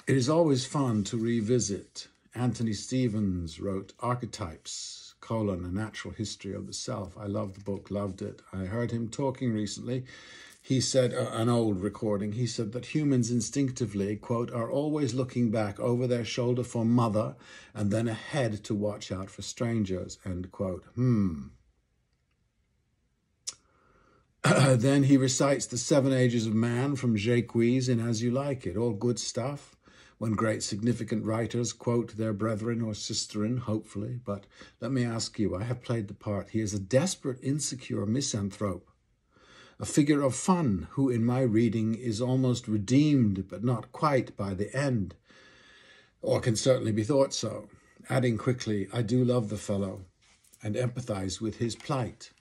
It is always fun to revisit. Anthony Stevens wrote Archetypes, A Natural History of the Self. I loved the book, loved it. I heard him talking recently. He said, an old recording, he said that humans instinctively, quote, are always looking back over their shoulder for mother and then ahead to watch out for strangers, end quote. Then he recites the 7 Ages of Man from Jacques in As You Like It, all good stuff. When great significant writers quote their brethren or sisterin, hopefully. But let me ask you, I have played the part. He is a desperate, insecure misanthrope, a figure of fun who, in my reading, is almost redeemed, but not quite by the end, or can certainly be thought so. Adding quickly, I do love the fellow and empathize with his plight.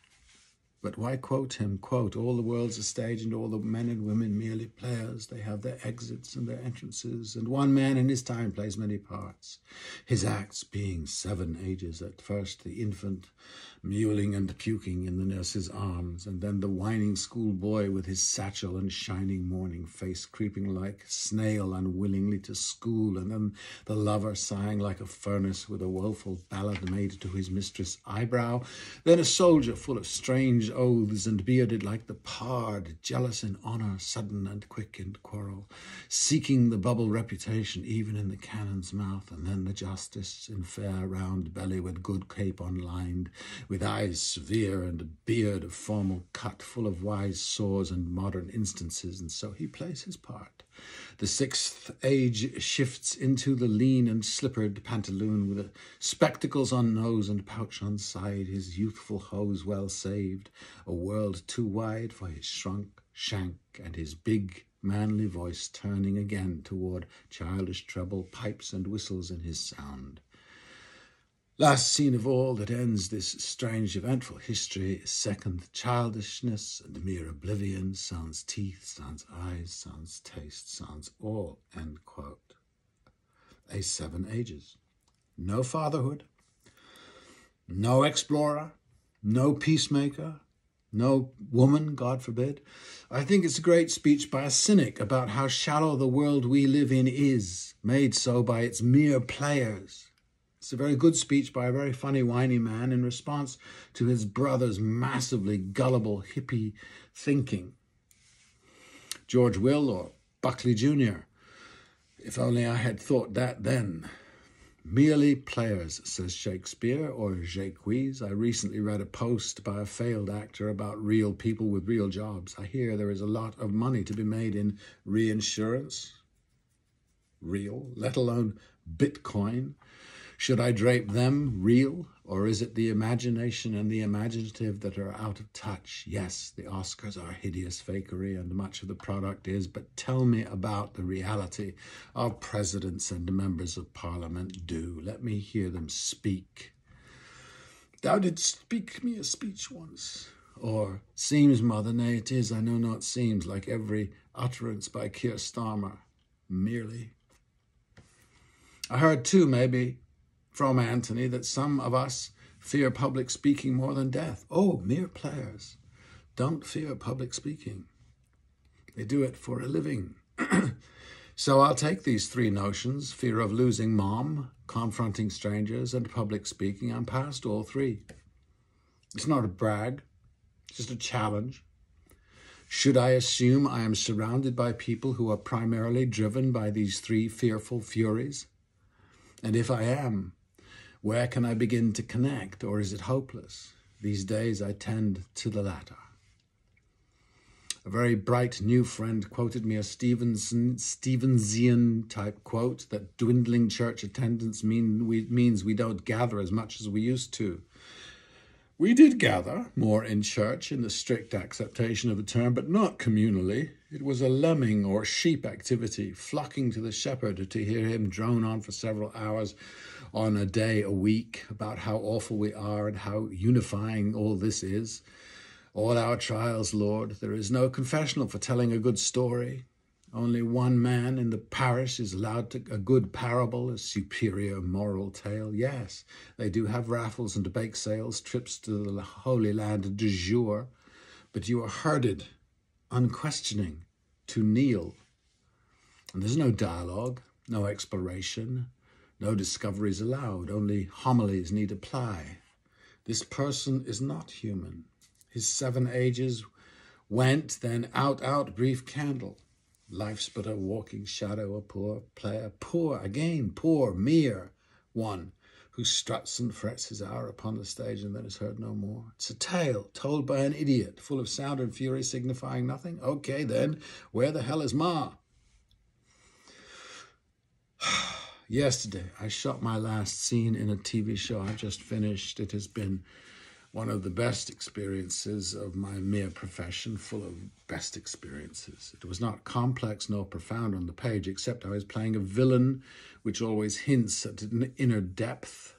But why quote him? Quote, all the world's a stage and all the men and women merely players. They have their exits and their entrances, and one man in his time plays many parts. His acts being 7 ages, at first the infant mewling and puking in the nurse's arms, and then the whining schoolboy with his satchel and shining morning face creeping like snail unwillingly to school, and then the lover sighing like a furnace with a woeful ballad made to his mistress' eyebrow, then a soldier full of strange oaths and bearded like the pard, jealous in honour, sudden and quick in quarrel, seeking the bubble reputation even in the cannon's mouth, and then the justice in fair round belly with good cape unlined, with eyes severe and a beard of formal cut, full of wise saws and modern instances, and so he plays his part. The 6th age shifts into the lean and slippered pantaloon with spectacles on nose and pouch on side, his youthful hose well saved, a world too wide for his shrunk shank, and his big manly voice turning again toward childish treble pipes and whistles in his sound. Last scene of all that ends this strange eventful history is second childishness and mere oblivion, sans teeth, sans eyes, sans taste, sans all, end quote. A 7 ages. No fatherhood, no explorer, no peacemaker, no woman, God forbid. I think it's a great speech by a cynic about how shallow the world we live in is, made so by its mere players. It's a very good speech by a very funny, whiny man in response to his brother's massively gullible hippie thinking. George Will or Buckley Jr. If only I had thought that then. Merely players, says Shakespeare, or Jacques. I recently read a post by a failed actor about real people with real jobs. I hear there is a lot of money to be made in reinsurance. Real, let alone Bitcoin. Should I drape them real, or is it the imagination and the imaginative that are out of touch? Yes, the Oscars are hideous fakery, and much of the product is, but tell me about the reality of presidents and members of parliament. Do let me hear them speak. Thou didst speak me a speech once. Or, seems, mother, nay, it is, I know not seems, like every utterance by Keir Starmer. Merely. I heard too, maybe, from Anthony, that some of us fear public speaking more than death. Oh, mere players don't fear public speaking. They do it for a living. So I'll take these 3 notions, fear of losing mom, confronting strangers, and public speaking. I'm past all 3. It's not a brag, it's just a challenge. Should I assume I am surrounded by people who are primarily driven by these 3 fearful furies? And if I am, where can I begin to connect, or is it hopeless? These days I tend to the latter. A very bright new friend quoted me a Stevensian type quote that dwindling church attendance means we don't gather as much as we used to. We did gather more in church in the strict acceptation of the term, but not communally. It was a lemming or sheep activity, flocking to the shepherd to hear him drone on for several hours on a day a week about how awful we are and how unifying all this is. All our trials, Lord, there is no confessional for telling a good story. Only one man in the parish is allowed to a good parable, a superior moral tale. Yes, they do have raffles and bake sales, trips to the Holy Land du jour, but you are herded, unquestioning, to kneel. And there's no dialogue, No exploration, no discoveries allowed, only homilies need apply. This person is not human. His 7 ages went, then out, brief candle. Life's but a walking shadow, a poor player, poor again, poor, mere one, who struts and frets his hour upon the stage and then is heard no more. It's a tale told by an idiot, full of sound and fury, signifying nothing. Okay, then, where the hell is Ma? Yesterday, I shot my last scene in a TV show I've just finished. It has been one of the best experiences of my mere profession, full of best experiences. It was not complex nor profound on the page, except I was playing a villain, which always hints at an inner depth.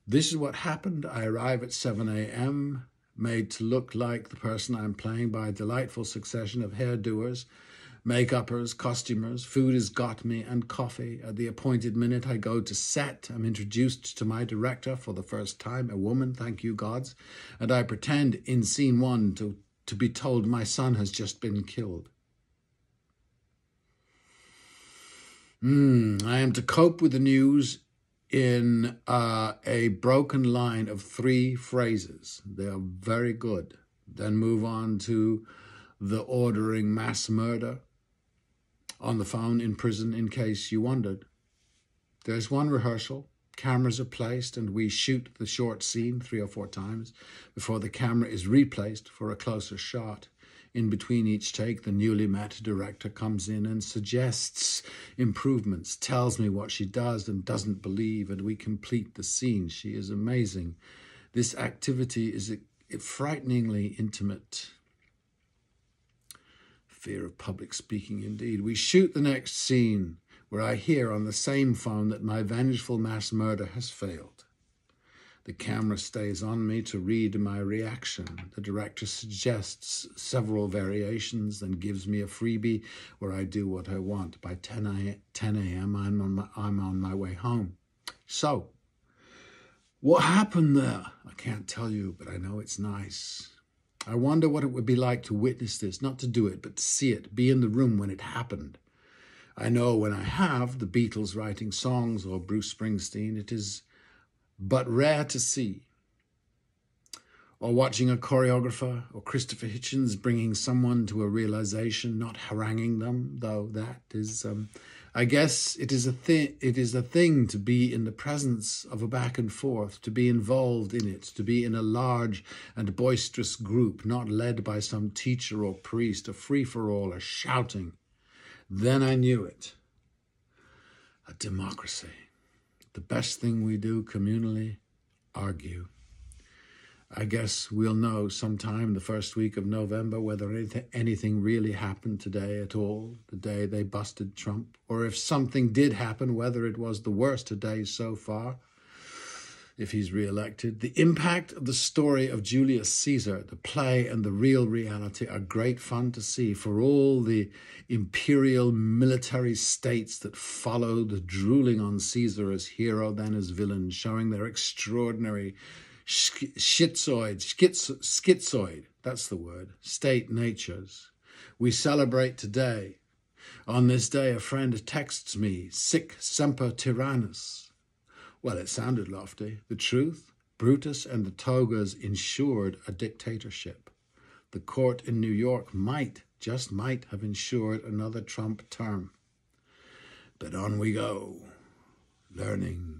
This is what happened. I arrive at 7 a.m., made to look like the person I'm playing by a delightful succession of hairdoers, make-uppers, costumers. Food has got me, and coffee. At the appointed minute, I go to set. I'm introduced to my director for the first time, a woman, thank you gods, and I pretend in scene 1 to be told my son has just been killed. I am to cope with the news in a broken line of 3 phrases. They are very good. Then move on to the ordering mass murder on the phone in prison, in case you wondered. There's one rehearsal. Cameras are placed and we shoot the short scene 3 or 4 times before the camera is replaced for a closer shot. In between each take, the newly met director comes in and suggests improvements, tells me what she does and doesn't believe, and we complete the scene. She is amazing. This activity is frighteningly intimate. Fear of public speaking, indeed. We shoot the next scene where I hear on the same phone that my vengeful mass murder has failed. The camera stays on me to read my reaction. The director suggests several variations, then gives me a freebie where I do what I want. By 10 a.m., I'm on my way home. So, what happened there? I can't tell you, but I know it's nice. I wonder what it would be like to witness this, not to do it, but to see it, be in the room when it happened. I know when I have, the Beatles writing songs or Bruce Springsteen, it is but rare to see. Or watching a choreographer or Christopher Hitchens bringing someone to a realization, not haranguing them, though that is, I guess it is a thing to be in the presence of a back and forth, to be involved in it, to be in a large and boisterous group, not led by some teacher or priest, a free-for-all, or shouting. Then I knew it. A democracy. The best thing we do communally, argue. I guess we'll know sometime the first week of November whether anything really happened today at all, the day they busted Trump, or if something did happen, whether it was the worst of days so far, if he's re-elected. The impact of the story of Julius Caesar, the play and the real reality, are great fun to see for all the imperial military states that followed, drooling on Caesar as hero, then as villain, showing their extraordinary schizoid, that's the word, state natures. We celebrate today. On this day, a friend texts me, sic semper tyrannis. Well, it sounded lofty. The truth, Brutus and the togas ensured a dictatorship. The court in New York just might have ensured another Trump term. But on we go, learning,